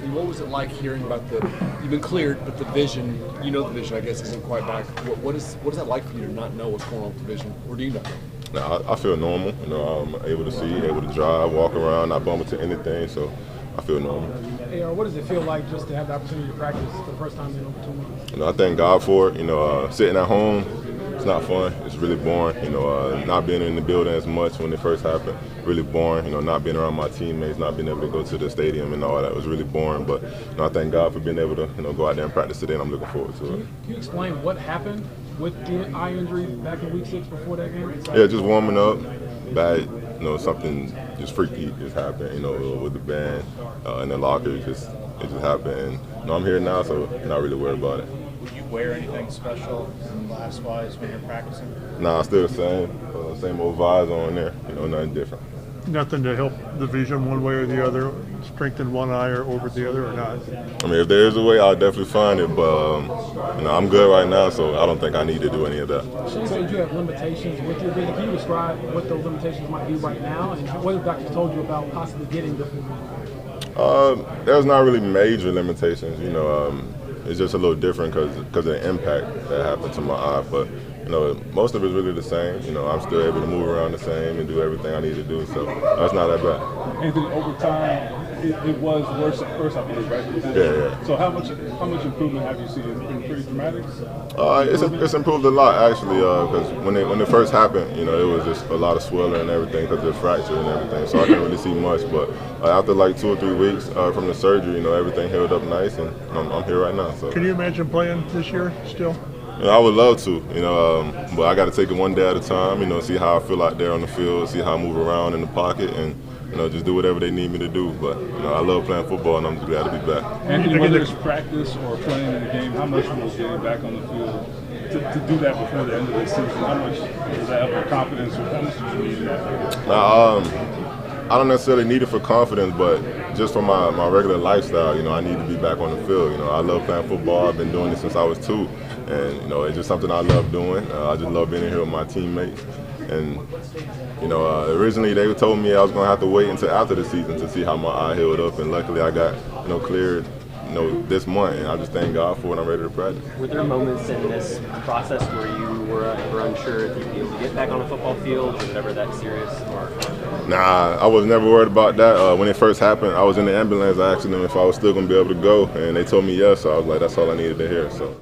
you. What was it like hearing about you've been cleared, but the vision, the vision, I guess, isn't quite back. What is that like for you to not know what's going on with the vision? Or do you know? No, I feel normal. I'm able to see, able to drive, walk around, not bump into anything, so I feel normal. Hey, what does it feel like just to have the opportunity to practice for the first time in over 2 months? I thank God for it. Sitting at home, it's not fun. It's really boring. Not being in the building as much when it first happened, really boring. Not being around my teammates, not being able to go to the stadium and all that was really boring. But I thank God for being able to go out there and practice today, and I'm looking forward to it. Can you explain what happened with the eye injury back in week 6 before that game? Yeah, just warming up. Bad, something just freaky just happened. With the band in the locker, it just happened. And I'm here now, so I'm not really worried about it. Would you wear anything special glass-wise when you're practicing? Nah, still the same old vibes on there. Nothing different. Nothing to help the vision one way or the other, strengthen one eye or over the other, or not? I mean, if there is a way, I'll definitely find it, but I'm good right now, so I don't think I need to do any of that. Shane said you have limitations with your vision. Can you describe what those limitations might be right now, and what have doctors told you about possibly getting the full vision? There's not really major limitations. It's just a little different because of the impact that happened to my eye, but most of it's really the same. I'm still able to move around the same and do everything I need to do, so that's not that bad. Anthony, over time, it was worse at first, I believe, right? Yeah. So how much improvement have you seen? It's been pretty dramatic? It's improved a lot, actually, because when it first happened, it was just a lot of swelling and everything because of the fracture and everything, so I didn't really see much, but after like 2 or 3 weeks from the surgery, everything healed up nice, and I'm here right now. So. Can you imagine playing this year still? I would love to, but I got to take it one day at a time, see how I feel out there on the field, see how I move around in the pocket, and just do whatever they need me to do. But I love playing football, and I'm just glad to be back. Anthony, whether it's practice or playing in the game, how much was getting back on the field to do that before the end of the season? How much does that help your confidence, or how much did you need that? I don't necessarily need it for confidence, but just for my regular lifestyle, I need to be back on the field. I love playing football. I've been doing it since I was 2, and it's just something I love doing. I just love being here with my teammates. And originally they told me I was going to have to wait until after the season to see how my eye healed up, and luckily I got cleared this month, and I just thank God for it. I'm ready to practice. Were there moments in this process where you were unsure if you'd be able to get back on a football field? Was it ever that serious? Nah, I was never worried about that. When it first happened, I was in the ambulance. I asked them if I was still going to be able to go, and they told me yes. So I was like, that's all I needed to hear. So.